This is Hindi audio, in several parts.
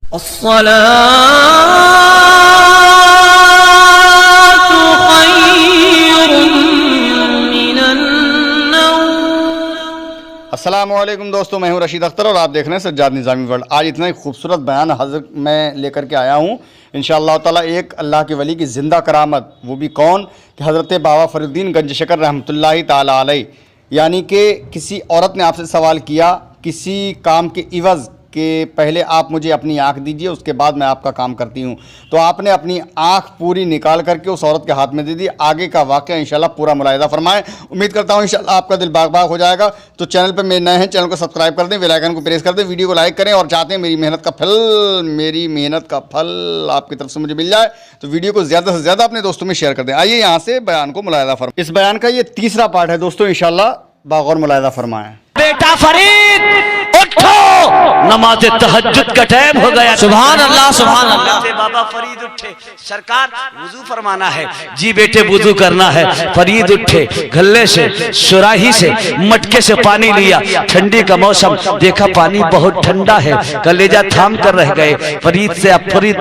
अस्सलामुअलैकुम दोस्तों, मैं हूं रशीद अख्तर और आप देख रहे हैं सज्जाद निज़ामी वर्ल्ड। आज इतना ही खूबसूरत बयान हज़रत मैं लेकर के आया हूं इंशाअल्लाह ताला। एक अल्लाह के वली की ज़िंदा करामत, वो भी कौन कि हज़रत बाबा फरीदुद्दीन गंज शकर रहमतुल्लाहि ताला अलैह। यानी कि किसी औरत ने आपसे सवाल किया किसी काम के इवज़ कि पहले आप मुझे अपनी आँख दीजिए, उसके बाद मैं आपका काम करती हूँ। तो आपने अपनी आँख पूरी निकाल करके उस औरत के हाथ में दे दी। आगे का वाक़या इंशाल्लाह पूरा मुलाहिज़ा फरमाएं। उम्मीद करता हूँ इंशाल्लाह आपका दिल बाग बाग हो जाएगा। तो चैनल पर मेरे नए हैं, चैनल को सब्सक्राइब कर दें, बेल आइकन को प्रेस कर दें, वीडियो को लाइक करें और चाहते हैं मेरी मेहनत का फल आपकी तरफ से मुझे मिल जाए तो वीडियो को ज़्यादा से ज़्यादा अपने दोस्तों में शेयर कर दें। आइए यहाँ से बयान को मुलाहिज़ा फरमाएं। इस बयान का ये तीसरा पार्ट है दोस्तों, इंशाल्लाह बागौर मुलाहिज़ा फरमाएं। बेटा फरीद उठो, नमाज तहज्जुद का टाइम हो गया। सुभान अल्लाह सुभान अल्लाह। बाबा फरीद उठे, सरकार वुजू फरमाना है। जी बेटे वुजू करना है। फरीद उठे, गल्ले से सुराही से मटके से पानी लिया। ठंडी का मौसम, देखा पानी बहुत ठंडा है, कलेजा थाम कर रह गए। फरीद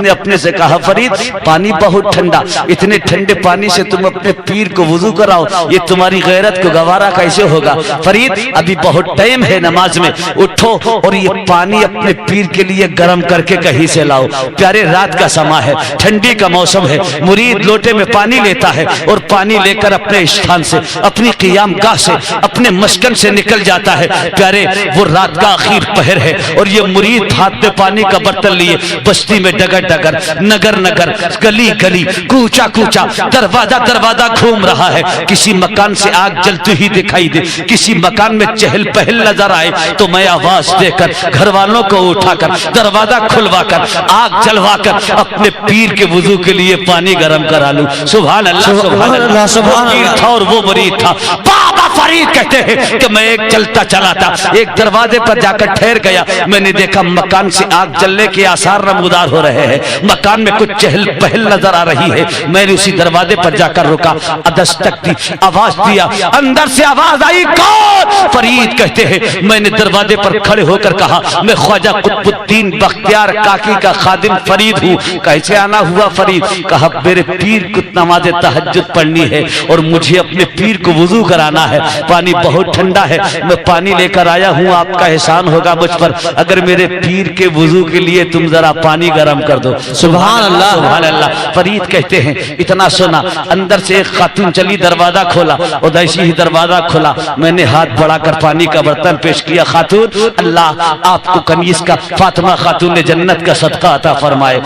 ने अपने से कहा, फरीद पानी बहुत ठंडा, इतने ठंडे पानी से तुम अपने पीर को वुजू कराओ, ये तुम्हारी गैरत को गवारा कैसे होगा। फरीद अभी बहुत टाइम है नमाज में, उठो और ये पानी अपने पीर के लिए गर्म करके कहीं से लाओ। प्यारे रात का समय है, ठंडी का मौसम है। मुरीद लोटे में पानी लेता है और पानी लेकर अपने स्थान से, अपनी क़ियाम गाह से, अपने मस्कन से निकल जाता है। प्यारे वो रात का आखिर पहर है और ये मुरीद हाथ में पानी का बर्तन लिए बस्ती में डगर डगर, नगर नगर, गली गली, कूचा कूचा, दरवाजा दरवाजा घूम रहा है। किसी मकान से आग जलती हुई दिखाई दे, किसी मकान में चहल पहल नजर आए तो मैं आवाज देकर, घर वालों को उठाकर, दरवाजा खुलवाकर, आग जलवाकर अपने पीर के वुजू के लिए पानी गर्म करा लूं। सुभान अल्लाह सुभान अल्लाह सुभान अल्लाह। और वो मुरीद था। बाबा फरीद कहते हैं कि मैं एक चलता चला था, एक दरवाजे पर जाकर ठहर गया। मैंने देखा मकान से आग जलने के आसार नमूदार हो रहे हैं, मकान में कुछ चहल पहल नजर आ रही है। मैंने उसी दरवाजे पर जाकर रुका, दस्तक दी, आवाज दिया, अंदर से आवाज आई, कौन? फरीद कहते हैं मैंने दरवाजे पर खड़े होकर कहा, मैं ख्वाजा कुतुबुद्दीन बख्तियार काकी का खादिम फरीद हूँ। कैसे आना हुआ फरीद? कहा मेरे पीर को नमाज तहज्जुद पढ़नी है और मुझे अपने पीर को वुजू कराना है। पानी बहुत ठंडा है, मैं पानी लेकर आया हूँ, आपका एहसान होगा मुझ पर अगर मेरे पीर के वुजू के लिए तुम जरा पानी गर्म कर दो। सुभान अल्लाह सुभान अल्लाह। फरीद कहते हैं इतना सुना, अंदर से एक खातून चली, दरवाजा खोला और जैसे ही दरवाजा खुला मैंने हाथ बढ़ाकर पानी का बर्तन पेश किया। खातून अल्लाह आपको कनीज का फातिमा खातून ने जन्नत का सदका अता फरमाए।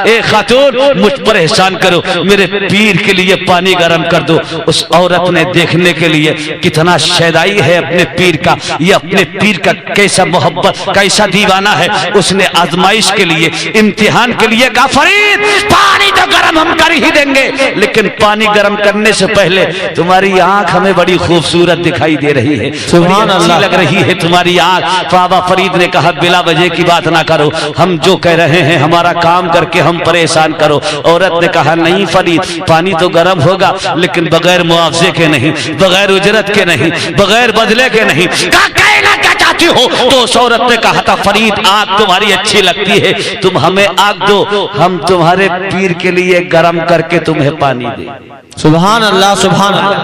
ए खातून मुझ पर एहसान करो, मेरे पीर के लिए पानी गर्म कर दो। उस औरत ने देखने के लिए कितना शैदाई है अपने पीर का, ये अपने पीर का कैसा मोहब्बत, कैसा दीवाना है। उसने आजमाइश के लिए, इम्तिहान के लिए कहा फरीद पानी तो गर्म हम कर ही देंगे, लेकिन पानी गर्म करने से पहले तुम्हारी आंख हमें बड़ी खूबसूरत दिखाई दे रही है, सुभान अल्लाह लग रही है तुम्हारी आंख। बाबा फरीद ने कहा बिला वजह की बात ना करो, हम जो कह रहे हैं हमारा काम करके हम परेशान करो। औरत ने कहा नहीं फरीद पानी तो गर्म होगा लेकिन बगैर मुआवजे के नहीं, बगैर उजरत के नहीं, बगैर बदले के नहीं। कहना क्या चाहती हो? तो उस औरत ने कहा था फरीद आग तुम्हारी अच्छी लगती है, तुम हमें आग दो, हम तुम्हारे पीर के लिए गर्म करके तुम्हें पानी दे। सुभान अल्लाह सुभान अल्लाह।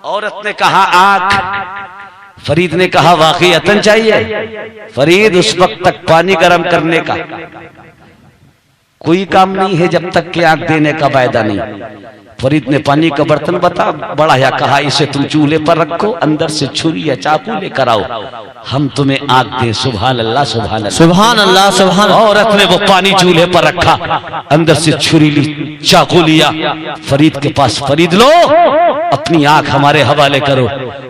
औरत ने कहा आग। फरीद ने कहा वाकईतन चाहिए। फरीद उस वक्त तक पानी गर्म करने का कोई काम नहीं है जब तक कि आग देने का वायदा नहीं। फरीद ने पानी का बर्तन बढ़ाया, कहा इसे तुम चूल्हे पर रखो, अंदर से छुरी या चाकू लेकर आओ, हम तुम्हें आग दें। सुभान अल्लाह सुभान अल्लाह सुभान अल्लाह सुभान। औरत ने वो पानी चूल्हे पर रखा, अंदर से छुरी ली, चाकू लिया फरीद के पास। फरीद लो अपनी आंख हमारे हवाले करो।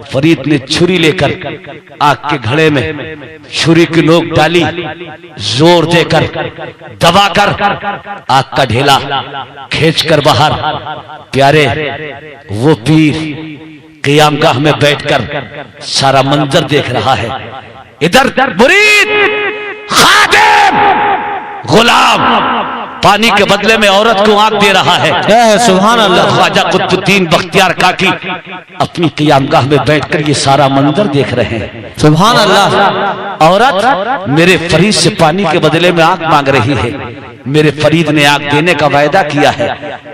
फरीद ने छुरी लेकर आग के घड़े में छुरी की नोक डाली, जोर देकर दबाकर आग का ढेला खींचकर बाहर। प्यारे वो पीर क़ियामगाह में बैठकर सारा मंजर देख रहा है। इधर मुरीद, खादिम, गुलाम पानी के बदले में औरत को आंख दे रहा है। सुभान अल्लाह। ख्वाजा कुतुबुद्दीन बख्तियार काकी अपनी क़ियामगाह में बैठकर ये सारा मंजर देख रहे हैं। सुभान अल्लाह। औरत मेरे फरीद से पानी के बदले में आंख मांग रही है। मेरे फरीद ने आग देने का वायदा किया है।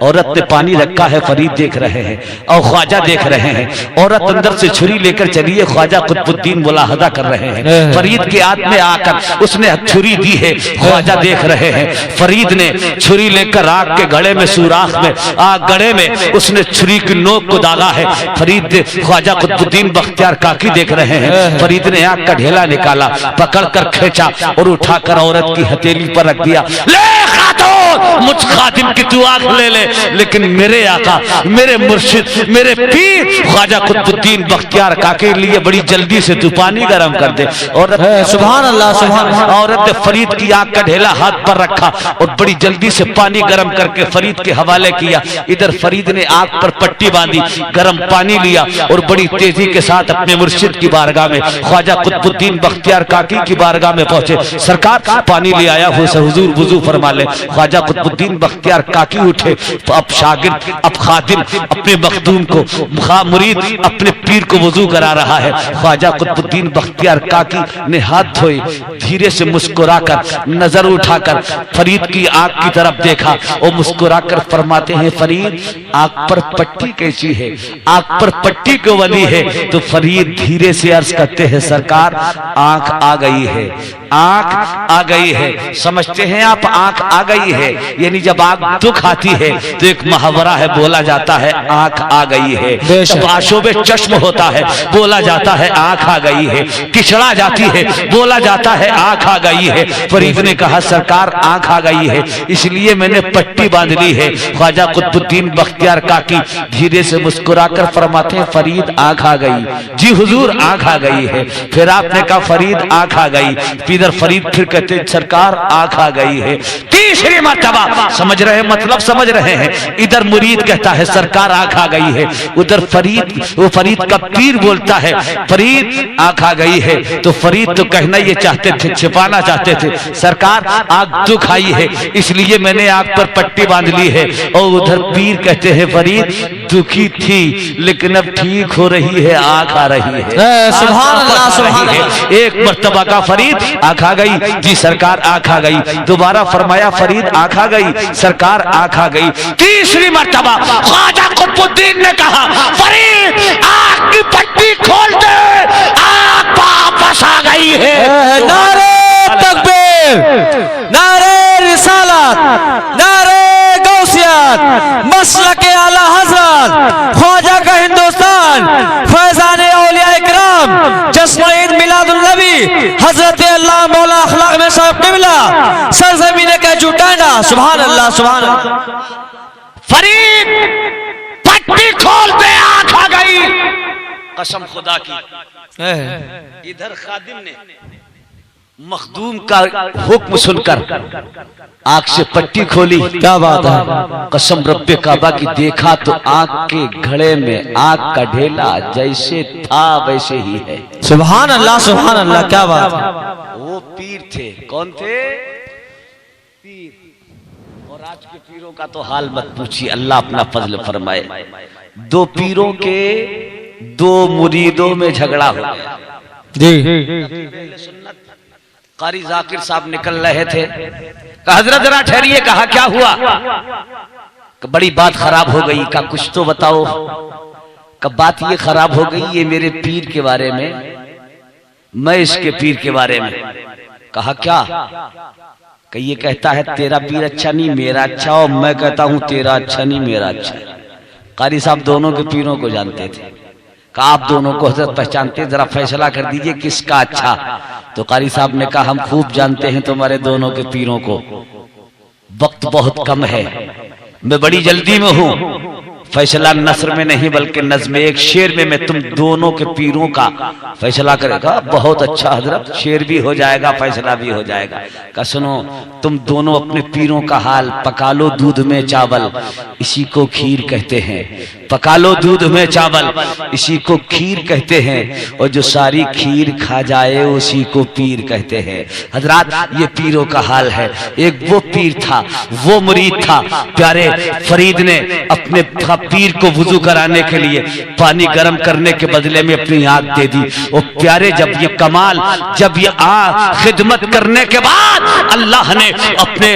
औरत ने पानी रखा है, फरीद देख रहे हैं और ख्वाजा देख रहे हैं। औरत अंदर से छुरी लेकर चली है, ख्वाजा कुतुबुद्दीन मुलाहजा कर रहे हैं। फरीद के हाथ में आकर उसने छुरी दी है, ख्वाजा देख रहे हैं। फरीद ने छुरी लेकर आग के गड़े में, सुराख में, आग गड़े में उसने छुरी की नोक को दागा है। फरीद ख्वाजा कुतुबुद्दीन बख्तियार काकी देख रहे हैं। फरीद ने आग का ढेला निकाला, पकड़कर खींचा और उठाकर औरत की हथेली पर रख दिया। मुझ खादिम की तू आंख ले ले, लेकिन मेरे आका, मेरे मुर्शिद, मेरे पीर ख्वाजा कुतुबुद्दीन बख्तियार काके के लिए बड़ी जल्दी से तू पानी गर्म कर दे। औरत सुभान अल्लाह, सुभान अल्लाह। औरत ने फरीद की आंख का ढेला हाथ पर रखा और बड़ी जल्दी से पानी गर्म करके फरीद के हवाले किया। इधर फरीद ने आंख पर पट्टी बांधी, गर्म पानी लिया और बड़ी तेजी के साथ अपने मुर्शिद की बारगाह में, ख्वाजा कुतुबुद्दीन बख्तियार काकी की बारगाह में पहुंचे। सरकार पानी ले आया हूँ, हुजूर वुजू फरमा ले। ख्वाजा कुतुबुद्दीन बख्तियार काकी उठे, तो अब शागिर्द, अब खादिम अपने मखदूम को, मुरीद अपने पीर को वुजू करा रहा है। ख्वाजा कुतुबुद्दीन बख्तियार काकी ने हाथ धोए, धीरे से मुस्कुराकर, नजर उठाकर फरीद की आंख की तरफ देखा और मुस्कुराकर फरमाते हैं, फरीद आंख पर पट्टी कैसी है? आंख पर पट्टी क्यों बनी है? तो फरीद धीरे से अर्ज करते हैं, सरकार आंख आ गई है, आंख आ गई है। समझते हैं आप, आंख आ गई है यानी जब आंख दुख आती है तो एक मुहावरा है, बोला जाता है आंख आ गई है। जब आशोबे चश्म होता है बोला जाता है आंख आ गई है। किचड़ा जाती है बोला जाता है आंख आ गई है। फरीद ने कहा, सरकार आंख आ गई है इसलिए मैंने पट्टी बांध ली है। ख्वाजा कुतुबुद्दीन बख्तियार काकी धीरे से मुस्कुराकर फरमाते हैं, फरीद आंख आ गई। जी हुजूर आंख आ गई है। फिर आपने कहा, फरीद आंख आ गई। इधर फरीद फिर कहते, सरकार आंख आ गई है। तीसरी मर्तबा, समझ रहे हैं मतलब, समझ रहे हैं। इधर मुरीद कहता है, सरकार आंख आ गई है। उधर फरीद, वो फरीद का पीर बोलता है, फरीद आंख आ गई है। तो फरीद तो कहना ये चाहते थे, छिपाना चाहते थे, सरकार आंख दुख आई है इसलिए मैंने आंख पर पट्टी बांध ली है। और उधर पीर कहते हैं, फरीद दुखी थी लेकिन अब ठीक हो रही है, आंख आ रही है। सुभान अल्लाह, सुभान अल्लाह। एक मर्तबा का फरीद आंख आ गई, जी सरकार आंख आ गई। दोबारा फरमाया, फरीद आंख आ गई, सरकार आंख आ गई। तीसरी मर्तबा ख्वाजा कुतुबुद्दीन ने कहा, फरीद आंख की पट्टी खोल दे, आंख वापस आ गई है। नारे तकबीर, नारे रिसालत, नारे गौसियत, मसलक आला हज़रत, ख्वाजा का हिंदुस्तान, फैज़ान औलिया इकराम, जश्न ईद मिलादुन नबी, हजरत अल्लाह मौला अखलाक में साहब क़िबला, सरज़मीन का जुटाना। सुभान अल्लाह, सुभान अल्लाह। फरीद पट्टी खोल दे, आंख आ गई। कसम खुदा की। इधर खादिम ने मखदूम का हुक्म सुनकर आंख से पट्टी खोली। क्या बात है। कसम रब्बे काबा की, देखा तो आंख के घड़े में आंख का ढेला जैसे था वैसे ही है। सुभान अल्लाह, सुभान अल्लाह। क्या बात है। वो पीर थे। कौन थे? पीर। और आज के पीरों का तो हाल मत पूछिए, अल्लाह अपना फजल फरमाए। दो पीरों के दो मुरीदों में झगड़ा हो गया जी। कारी जाकिर साहब निकल रहे थे, हजरत जरा ठहरिए, कहा क्या हुआ? बड़ी बात खराब हो गई। का कुछ तो बताओ। कब बात ये खराब हो गई, ये मेरे पीर के बारे में, मैं इसके पीर के बारे में। कहा क्या? कि ये कहता है तेरा पीर अच्छा नहीं मेरा अच्छा, और मैं कहता हूं तेरा अच्छा नहीं मेरा अच्छा। कारी साहब दोनों के पीरों को जानते थे। कहा आप दोनों को हजरत पहचानते, जरा फैसला कर दीजिए किसका अच्छा। तो कारी साहब ने कहा, हम खूब जानते हैं तुम्हारे दोनों के पीरों को, वक्त बहुत कम है, मैं बड़ी जल्दी में हूं, फैसला नस्र में नहीं बल्कि नज़्म एक शेर में मैं तुम दोनों के पीरों का फैसला करेगा। बहुत अच्छा हजरत, शेर भी हो जाएगा, फैसला भी हो जाएगा। का सुनो, तुम दोनों अपने पीरों का हाल, पका लो दूध में चावल, इसी को खीर कहते हैं। पका लो दूध में चावल, इसी को खीर कहते हैं। और जो सारी खीर खा जाए उसी को पीर कहते हैं। हजरात, ये पीरों का हाल है। एक वो पीर था, वो मुरीद था, प्यारे फरीद ने अपने पीर को वुजू कराने के लिए पानी गर्म करने के बदले में अपनी आंख दे दी। और प्यारे, जब ये कमाल, जब ये खिदमत करने के बाद अल्लाह ने अपने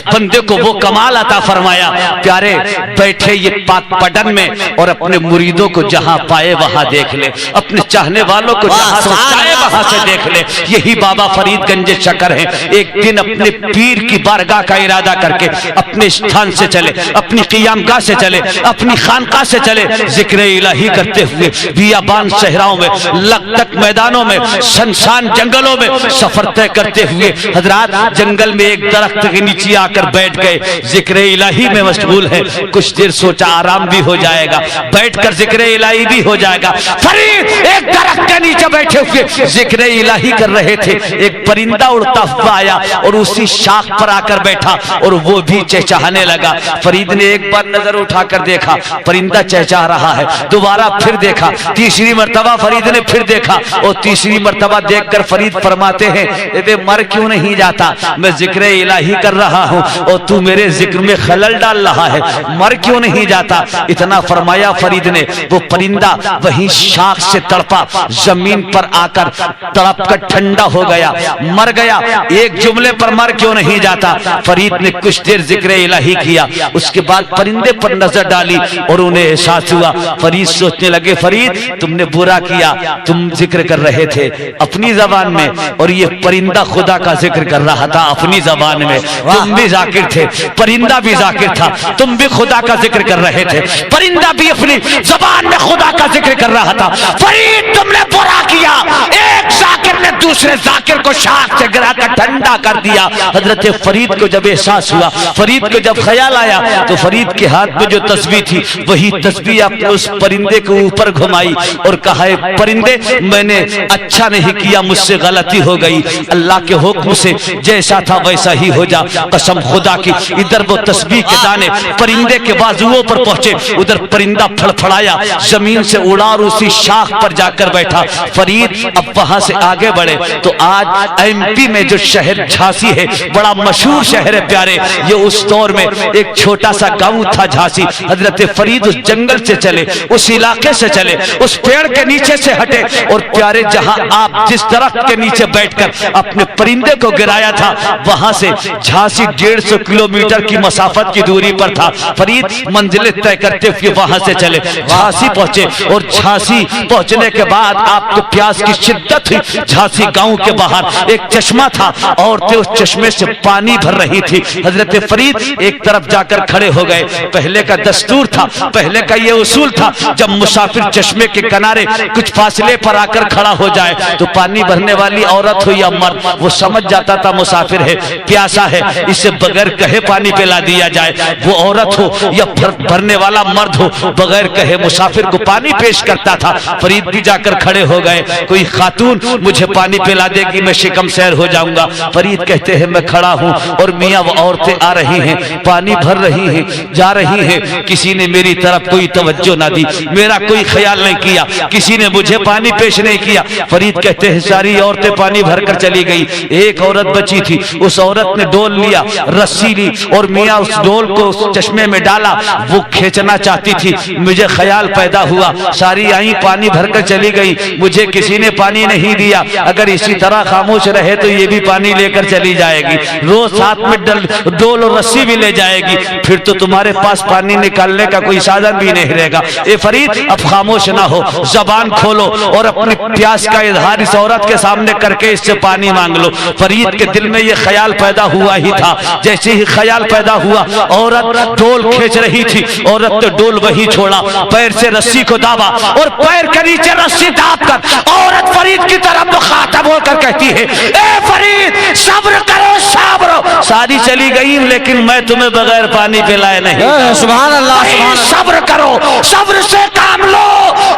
बंदे को वो कमाल अता फरमाया। प्यारे, बैठे ये पाक पटन में और अपने मुरीदों को जहां पाए वहां देख ले, अपने चाहने वालों को जहां से चाहे वहां से देख ले। यही बाबा फरीद गंज शकर हैं। एक दिन अपने पीर की बारगाह का इरादा करके अपने स्थान से चले, अपनी क़ियामगाह से चले, अपनी खानकाह से चले, जिक्र इलाही करते हुए बियाबान सहराओं में, लकतक मैदानों में, शमशान जंगलों में सफर तय करते हुए हजरात जंगल में एक दरख्त के नीचे आकर बैठ गए। जिक्र इलाही में मशगूल है। कुछ देर सोचा आराम भी हो जाएगा, बैठकर जिक्र इलाही भी हो जाएगा। फरीद एक दरख्त के नीचे बैठे हुए जिक्र इलाही कर रहे थे। एक परिंदा उड़ता हुआ आया और उसी शाख पर आकर बैठा और वो भी चहचहाने लगा। फरीद ने एक बार नजर उठाकर देखा, परिंदा चहचहा रहा है। दोबारा फिर देखा, तीसरी मर्तबा फरीद ने फिर देखा और तीसरी मर्तबा देखकर फरीद फरमाते हैं, ये मर क्यों नहीं जाता? मैं जिक्र इलाही कर रहा हूँ और तू मेरे जिक्र में खलल डाल रहा है, मर क्यों नहीं जाता? इतना फरमाया फरीद ने, वो परिंदा वहीं शाख से तड़पा, जमीन पर आकर तड़प कर ठंडा हो गया, मर गया। एक जुमले पर मर क्यों नहीं जाता? फरीद ने कुछ देर जिक्र इलाही किया, उसके बाद परिंदे पर नजर डाली और उन्हें एहसास हुआ। फरीद सोचने लगे, फरीद तुमने बुरा किया, तुम जिक्र कर रहे थे अपनी जबान में और ये परिंदा खुदा का जिक्र कर रहा था अपनी जबान में। तुम भी जाकिर थे, परिंदा भी जाकिर था, तुम भी खुदा का जिक्र कर रहे थे, परिंदा भी अपनी जबान में खुदा का जिक्र कर रहा था। फरीद तुमने बुरा किया, एक जाकिर ने दूसरे जाकिर को शाख से गिराकर ठंडा कर दिया। हजरत फरीद को जब एहसास हुआ, फरीद को जब ख्याल आया तो फरीद के हाथ में जो तस्बीह थी वही तस्बीह आपने उस परिंदे के ऊपर घुमाई और कहा, परिंदे मैंने अच्छा नहीं किया, मुझसे गलती हो गई, अल्लाह के हुक्म से जैसा था वैसा ही हो जा, कसम खुदा की। इधर वो तस्बीह के दाने परिंदे के बाजुओं पर पहुंचे, उधर परिंदा फड़फड़ाया, जमीन से उड़ा और उसी शाख पर जाकर बैठा। फरीद अब वहां से आगे बढ़े तो आज एमपी में जो शहर झांसी है, बड़ा मशहूर शहर है प्यारे, ये उस दौर में एक छोटा सा गांव था झांसी। हजरत फरीद उस जंगल से चले, उस इलाके से चले, उस पेड़ के नीचे से हटे और प्यारे जहां आप जिस दरख्त के नीचे बैठकर अपने परिंदे को गिराया था वहां से झांसी 150 किलोमीटर की मसाफत की दूरी पर था। फरीद मंजिलें तय करते हुए वहां से चले, झांसी पहुंचे और झांसी पहुंचने के बाद आपको प्यास की शिद्दत हुई। झांसी गांव के बाहर एक चश्मा था, औरतें उस चश्मे से पानी भर रही थी। हजरत फरीद एक तरफ जाकर खड़े हो गए। पहले का दस्तूर था, पहले का ये उसूल था, जब मुसाफिर चश्मे के किनारे कुछ फासले पर आकर खड़ा हो जाए तो पानी भरने वाली औरत हो या मर्द, वो समझ जाता था मुसाफिर है, प्यासा है, इसे बगैर कहे पानी पिला दिया जाए। वो औरत हो या भरने वाला मर्द हो, बगैर कहे मुसाफिर को पानी पेश करता था। फरीद भी जाकर खड़े हो गए, कोई खातून मुझे पानी पिला देगी मैं शिकम सैर हो जाऊंगा। फरीद कहते हैं मैं खड़ा हूं और मियां वो औरतें आ रही हैं, पानी भर रही हैं, जा रही हैं, किसी ने मेरी तरफ कोई तवज्जो ना दी, मेरा कोई ख्याल नहीं किया, किसी ने मुझे पानी पेश नहीं किया। फरीद कहते हैं सारी औरतें पानी भरकर चली गई, एक औरत बची थी, उस औरत ने डोल लिया, रस्सी ली और मियां उस डोल को उस चश्मे में डाला, वो खींचना चाहती थी। मुझे ख्याल पैदा हुआ, सारी आई पानी भरकर चली गई, मुझे किसी ने पानी नहीं दिया, अगर इसी तरह खामोश रहे तो ये भी पानी लेकर चली जाएगी, रोज साथ में डोल और रस्सी भी ले जाएगी, फिर तो तुम्हारे पास पानी निकालने का कोई साधन भी नहीं रहेगा। ए फरीद अब खामोश ना हो, जबान खोलो और अपनी प्यास का इजहार इस औरत के सामने करके इससे पानी मांग लो। फरीद के दिल में यह ख्याल पैदा हुआ ही था। जैसे ही ख्याल पैदा हुआ, औरत डोल खींच रही थी, औरत ने डोल वही छोड़ा, पैर से रस्सी को दाबा और पैर के नीचे रस्सी दाब कर औरत फरीद की तरफ मुखातब होकर कहती है, ए फरीद सब्र करो, सब्र सारी चली गई लेकिन मैं तुम्हें बगैर पानी पिलाए नहीं। सुभान अल्लाह, सुभान अल्लाह। सब्र करो, सब्र से काम लो,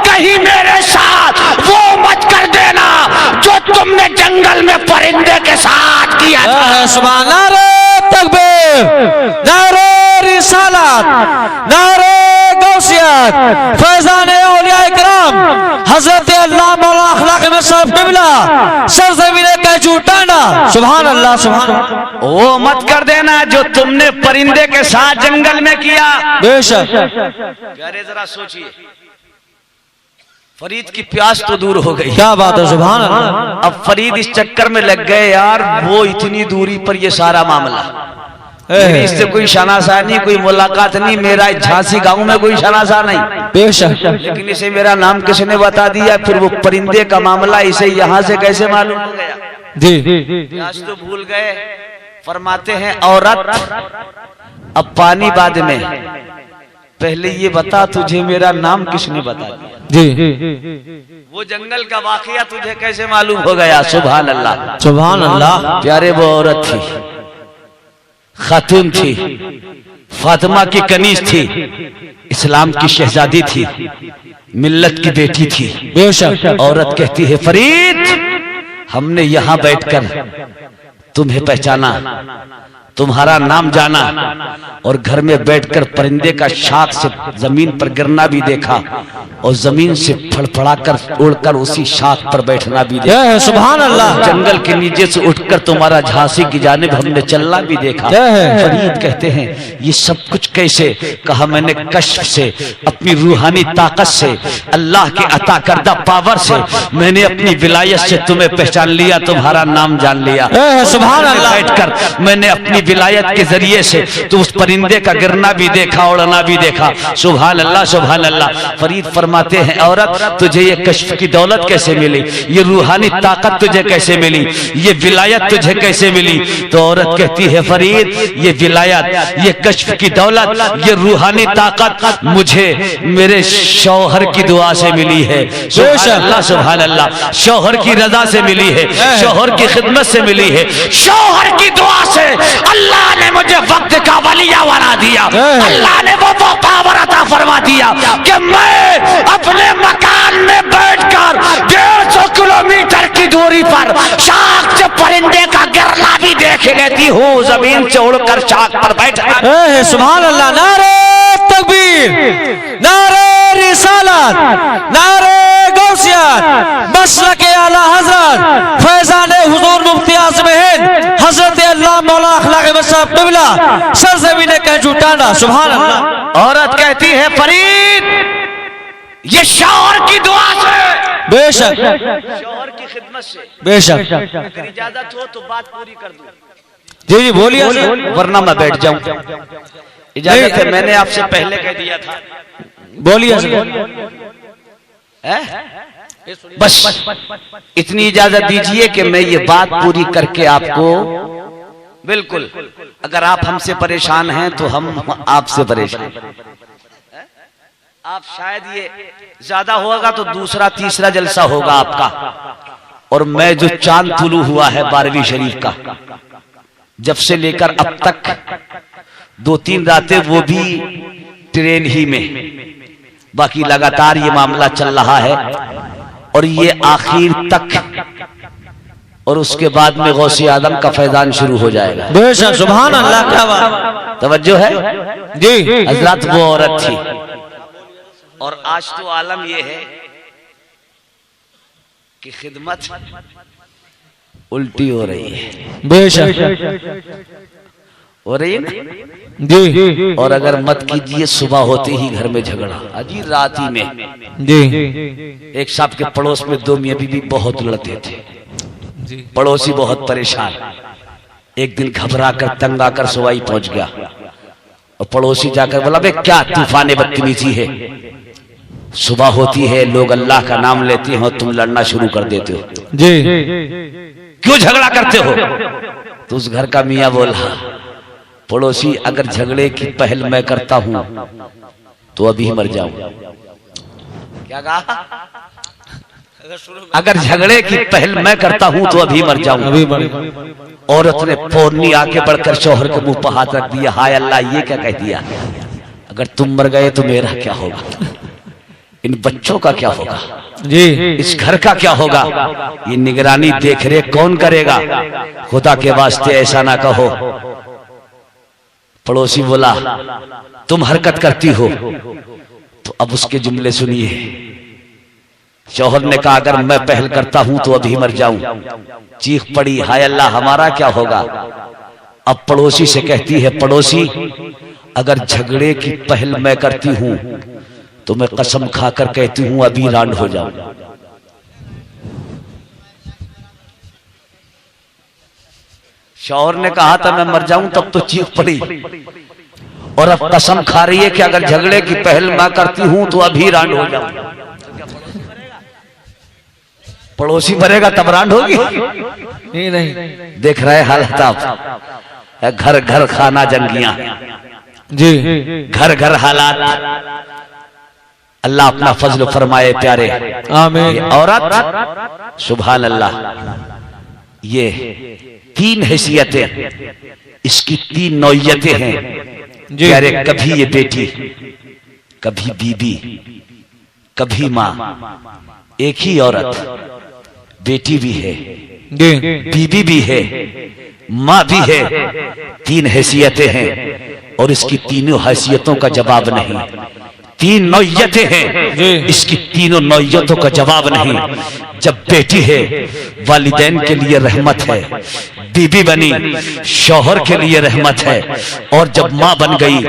कहीं मेरे साथ वो मत कर देना जो तुमने जंगल में परिंदे के साथ किया था। सुभान, नारे तकबीर, नारे रिसालत, नारे गौसियत, फैजान औलिया इकराम, हजरत अल्लाह मौला अखलाक में सब किबला, सरजमीन का झूठाना। सुभान अल्लाह, सुभान अल्लाह। वो मत कर देना जो तुमने परिंदे के साथ जंगल में किया। बेशक। प्यारे जरा सोचिए, फरीद की प्यास तो दूर हो गई। क्या बात है, सुभान अल्लाह। अब फरीद इस चक्कर में लग गए यार, वो इतनी दूरी पर ये सारा मामला, मेरी इससे कोई शनासा नहीं, कोई मुलाकात नहीं, मेरा झांसी गांव में कोई शनासा नहीं। बेशक। लेकिन इसे मेरा नाम किसने बता दिया, फिर वो परिंदे का मामला इसे यहाँ से कैसे मालूम हो गया? जी। आज तो भूल गए। फरमाते हैं औरत अब पानी बाद में, पहले ये बता तुझे मेरा नाम किसने बता दिया? जी। वो जंगल का वाकया तुझे कैसे मालूम हो गया? सुभान अल्लाह, सुभान अल्लाह। प्यारे वो औरत थी, खातून थी, फातिमा की कनीज थी, इस्लाम की शहजादी थी, मिल्लत की बेटी थी। बेशक। औरत कहती है फरीद, हमने यहाँ बैठकर तुम्हें पहचाना, तुम्हारा नाम जाना, और घर में बैठकर परिंदे का शाख से जमीन पर गिरना भी देखा, और जमीन से फड़फड़ाकर उड़कर उसी शाख पर बैठना भी देखा। सुभान अल्लाह। जंगल के नीचे से उठकर तुम्हारा झांसी की जानिब हमने चलना भी देखा। फरीद कहते हैं ये सब कुछ कैसे? कहा मैंने कश्फ से, अपनी रूहानी ताकत से, अल्लाह के अता करदा पावर से मैंने अपनी विलायत से तुम्हें पहचान लिया, तुम्हारा नाम जान लिया। सुभान अल्लाह। बैठकर मैंने अपनी विलायत के जरिए से तो उस परिंदे का गिरना भी देखा, उड़ना भी देखा। सुभान अल्लाह, सुभान अल्लाह। फरीद फरमाते हैं औरत तुझे ये कश्फ की दौलत कैसे मिली, ये रूहानी ताकत तुझे कैसे मिली, ये विलायत तुझे कैसे मिली? तो औरत कहती है फरीद ये विलायत, ये कश्फ की दौलत, ये रूहानी ताकत मुझे मेरे शौहर की दुआ से मिली है। सुभान अल्लाह, सुभान अल्लाह। शौहर की रजा से मिली है, शौहर की खिदमत से मिली है, शौहर की दुआ से अल्लाह ने मुझे वक्त का वलिया बना दिया। अल्लाह ने वो पावर अता फरमा दिया कि मैं अपने मकान में बैठकर 150 किलोमीटर की दूरी पर शाख से परिंदे का गिरना भी देख लेती हूँ, जमीन से उड़कर शाख पर बैठा। सुभान अल्लाह। नारे तकबीर, नारे रिसालत, नारे गौसियत, मसलक आला हजरत फैजान हुजूर मुफ्ती आज़म हिंद हजरत अल्लाह मौला अखलाक में सब किबला, सरज़मीन का झूठाना। सुभान अल्लाह। औरत कहती है फरीद ये शौहर की दुआ से, बेशक, शौहर की खिदमत से। बेशक। अगर इजाजत हो तो बात पूरी कर दूं, जी जी बोलिए, वरना मैं बैठ जाऊं। इजाजत है? मैंने आपसे पहले कह दिया था। बोलिए। बस इतनी इजाजत दीजिए कि मैं ये बात पूरी करके आपको, बिल्कुल अगर आप हमसे परेशान हैं तो हम आपसे परेशान। आप शायद ये ज्यादा होगा तो दूसरा तीसरा जलसा होगा आपका, और मैं जो चांद तुलू हुआ है 12वीं शरीफ का, जब से लेकर अब तक 2-3 रातें वो भी ट्रेन ही में, बाकी लगातार ये मामला चल रहा है और ये आखिर तक, और उसके बाद में गौसे आदम का फैजान शुरू हो जाएगा। बेशक। सुभान अल्लाह। क्या बात, तवज्जो है जी। हजरत वो औरत थी, और आज तो आलम ये है कि खिदमत उल्टी हो रही है। बेशक। हो रही है ना जी। और अगर मत कीजिए सुबह होते ही घर में झगड़ा, अजी रात ही में। जी। एक साहब के पड़ोस में 2 मियां बीवी बहुत लड़ते थे, पड़ोसी बहुत परेशान। एक दिन घबरा कर तंग आकर सवाई पहुंच गया, और पड़ोसी जाकर बोला बे क्या तूफान बदतमीजी है, सुबह होती है लोग अल्लाह का नाम लेते हैं और तुम लड़ना शुरू कर देते हो, जी क्यों झगड़ा करते हो? तो उस घर का मियां बोला पड़ोसी अगर झगड़े की पहल मैं करता हूं तो अभी मर जाऊं। क्या कहा? अगर झगड़े की पहल मैं करता हूं तो अभी मर जाऊं। औरत ने फौरनी आके बढ़कर शौहर के मुंह पर हाथ रख दिया, हाय अल्लाह ये क्या कह दिया, अगर तुम मर गए तो मेरा क्या होगा, इन बच्चों का क्या होगा जी, इस घर का क्या होगा, ये निगरानी देख रेख कौन करेगा, खुदा के वास्ते ऐसा ना कहो। पड़ोसी बोला तुम हरकत करती हो, तो अब उसके जुमले सुनिए। शौहर ने कहा अगर मैं पहल करता हूं तो अभी मर जाऊं। चीख पड़ी, हाय अल्लाह हमारा क्या होगा। अब पड़ोसी से कहती है, पड़ोसी अगर झगड़े की पहल मैं करती हूं तो मैं कसम खाकर कहती हूं अभी रांड हो जाऊं। शौहर ने कहा था मैं मर जाऊं, तब तो चीख पड़ी, और अब कसम खा रही है कि अगर झगड़े की पहल मैं करती हूं तो अभी रांड हो जाऊं। पड़ोसी मरेगा तब रांड होगी? नहीं। देख रहे हालत आप, घर घर खाना जंगियां जी, घर घर हालात। अल्लाह अपना फजल फरमाए प्यारे, आमीन। औरत सुभान अल्लाह, ये तीन हैसियतें, इसकी तीन नौयतें हैं प्यारे। कभी ये बेटी, कभी बीबी, कभी माँ। एक ही औरत बेटी भी है, बीबी भी है, माँ भी है। तीन हैसियतें हैं और इसकी तीनों हैसियतों का जवाब नहीं। तीन नौयतें हैं, इसकी तीनों नौयतों का जवाब नहीं। जब बेटी है वालिदैन के लिए रहमत है, बीबी बनी शौहर के लिए रहमत है, और जब माँ बन गई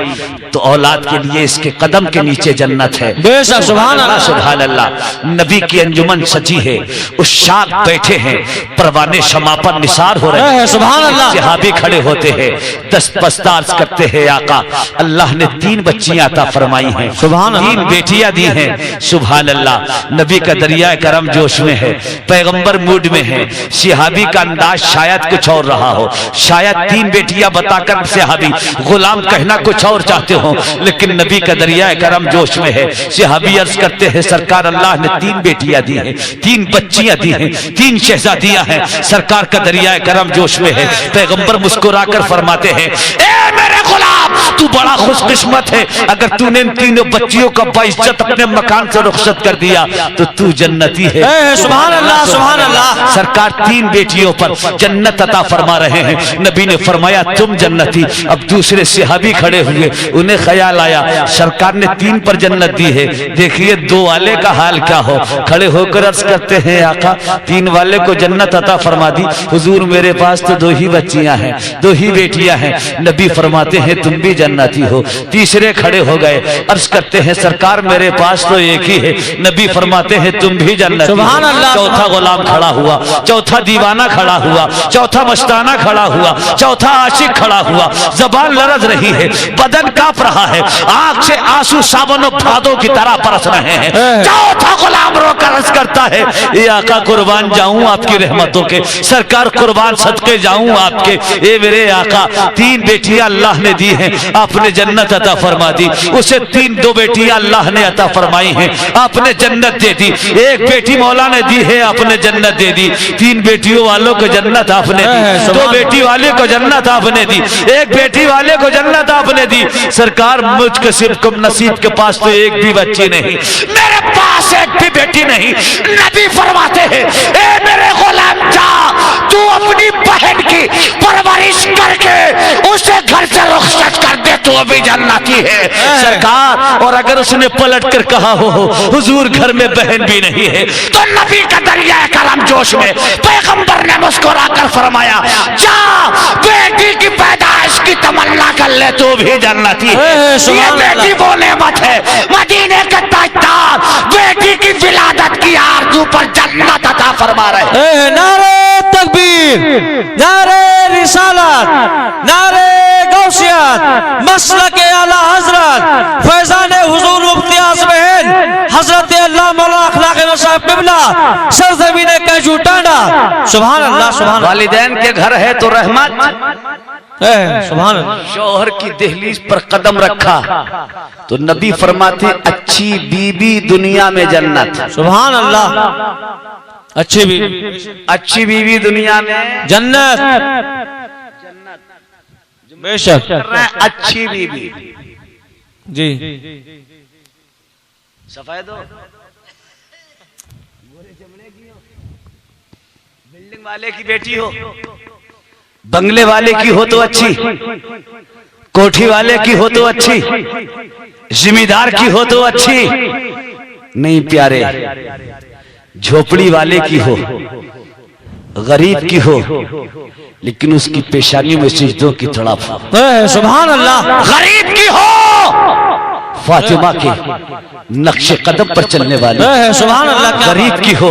तो औलाद के लिए इसके कदम के नीचे जन्नत है। बेशक सुभान अल्लाह, सुभान अल्लाह। नबी की अंजुमन सजी है, उस शाद बैठे हैं, परवाने शमा पर निसार हो रहे हैं, सुभान अल्लाह। सहाबी खड़े होते हैं, दस्तबस्तार करते हैं, आका अल्लाह ने तीन बच्चियां अता फरमाई हैं, तीन बेटियां दी हैं, सुभान अल्लाह। नबी का दरिया करम जोश में है, पैगंबर मूड में है। सहाबी का अंदाज शायद कुछ और रहा हो, शायद तीन बेटियां बताकर सहाबी गुलाम कहना कुछ और चाहते हो, लेकिन नबी का दरिया करम जोश में है। सहाबी अर्ज करते हैं सरकार अल्लाह ने तीन बेटियां दी हैं, तीन बच्चियां दी हैं, तीन शहजादियां हैं। सरकार का दरिया करम जोश में है। पैगंबर मुस्कुराकर फरमाते हैं, ए मेरे गुलाम तू बड़ा खुशकिस्मत है, अगर तूने इन तीनों बच्चियों का बाइज्जत अपने मकान से रुखसत कर दिया तो तू जन्नती है। सुभान अल्लाह, सुभान अल्लाह। सरकार तीन बेटियों पर जन्नत अता फरमा रहे हैं। नबी ने फरमाया तुम जन्नती। अब दूसरे सहाबी खड़े हुए, उन्हें ख्याल आया सरकार ने तीन पर जन्नत दी है, देखिए दो वाले का हाल क्या हो। खड़े होकर अर्ज करते हैं आका तीन वाले को जन्नत अता फरमा दी, हुजूर मेरे पास तो दो ही बच्चियां हैं, दो ही बेटियां हैं। नबी फरमाते हैं तुम भी जन्नती हो। तीसरे खड़े हो गए, अर्ज करते हैं सरकार मेरे पास तो एक ही है। नबी फरमाते हैं तुम भी जन्नती हो। चौथा गुलाम खड़ा हुआ, चौथा दीवाना खड़ा हुआ, चौथा मस्ताना खड़ा हुआ, चौथा आशिक खड़ा हुआ। जबान लरज रही है, बदन कांप रहा है, आंख से आंसू सावन भादों की तरह बरस रहे हैं। चौथा गुलाम रोकर अर्ज करता है ये आका कुर्बान जाऊं आपकी रहमतों के, सरकार कुर्बान सदके जाऊं आपके। ए मेरे आका तीन बेटियां अल्लाह ने दी हैं, आपने जन्नत अता फरमा दी। उसे तीन दो बेटियां अल्लाह ने अता फरमाई हैं, आपने जन्नत दे दी। एक बेटी मौला ने दी है, आपने जन्नत दे दी। तीन बेटियों वालों को जन्नत आपने दी, दो बेटी वाले को जन्नत आपने दी, एक बेटी वाले को जन्नत आपने दी। सरकार मुझ के सिर्फ नसीब के पास तो एक भी बच्ची नहीं, मेरे पास एक भी बेटी नहीं। नबी फरमाते हैं ए मेरे गुलाम जा तू अपनी बहन की परवरिश करके उसे घर से रुखसत कर दे, तू अभी जन्नती है सरकार। और अगर उसने पलट कर कहा हो हुजूर घर में बहन भी नहीं है, तो नबी का दरिया करम जोश में पैगंबर ने मुस्कुरा कर फरमाया जा बेटी की पैदाइश की तमन्ना कर ले, तू भी जन्नती है। ये बेटी वो नेमत है मदीने के ताजदार, बेटी की विलादत की आरज़ू पर जन्नत अता फरमा रहे। नारे तकबीर, नारे रिसालत, नारे गौसियत, मसलके आला हजरत फैजाने हुजूर मुफ्ती आज़म हजरत अल्लाह मौला अखलाक नसाब क़िबला सरज़मीन कैजू टांडा। सुभान अल्लाह, सुभान। वालिदैन के घर है तो रहमत, सुभान अल्लाह। शौहर की दहलीज पर कदम रखा तो नबी फरमाते अच्छी बीबी दुनिया में जन्नत। सुभान अल्लाह। अच्छी बीवी, अच्छी बीवी दुनिया में जन्नत। बेशक। अच्छी बीवी जी। सफेद हो, बिल्डिंग वाले की बेटी हो, बंगले वाले की हो तो अच्छी, कोठी वाले की हो तो अच्छी, जिम्मेदार की हो तो अच्छी नहीं प्यारे, झोपड़ी वाले की हो, गरीब की हो, लेकिन उसकी पेशानी में सिजदों की तड़प हो। सुभान अल्लाह। गरीब की हो, फातिमा के नक्शे कदम पर चलने वाली। सुभान अल्लाह। गरीब की हो,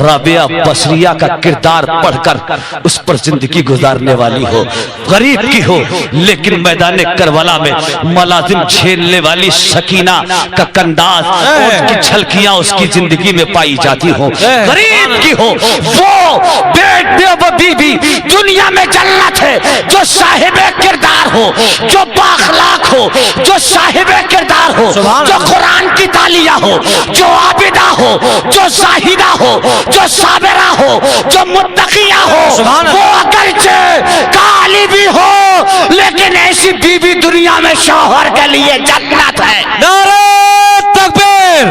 राबिया बसरिया का किरदार पढ़कर उस पर जिंदगी गुजारने वाली हो। गरीब की हो लेकिन मैदान करबला में मलाजिम झेलने वाली सकीना का कंदाज, उसकी झलकियां उसकी जिंदगी में पाई जाती हो। गरीब की हो वो बेटे वो बीबी दुनिया में जन्नत है, जो साहिबे किरदार हो, जो बाखलाक हो, जो साहिबे किरदार हो, जो कुरान की तालिया हो, जो आबिदा हो, जो जाहिदा हो, जो साबिरा हो, जो मुत्तकिया हो, वो अगरचे काली भी हो लेकिन ऐसी बीवी दुनिया में शौहर के लिए जन्नत है। नारे तकबीर,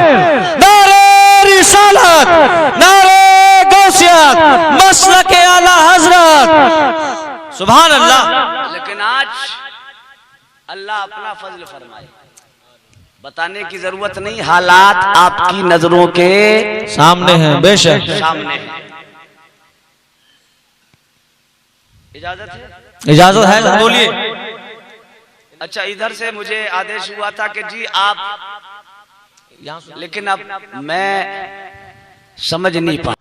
नारे रिसालत, नारे गौसियत, मसलक आला हजरत। सुभान अल्लाह। लेकिन आज अल्लाह अपना फजल फरमाए, बताने की जरूरत नहीं, हालात आपकी नजरों के सामने हैं। बेशक सामने है। इजाजत है? इजाजत है तो बोलिए। अच्छा, इधर से मुझे आदेश हुआ था कि जी आप, लेकिन अब मैं समझ नहीं पा।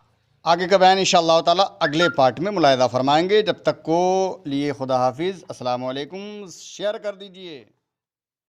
आगे का बयान इंशाअल्लाह ताला अगले पार्ट में मुलाहिजा फरमाएंगे। जब तक को लिए खुदा हाफिज, अस्सलाम वालेकुम। शेयर कर दीजिए।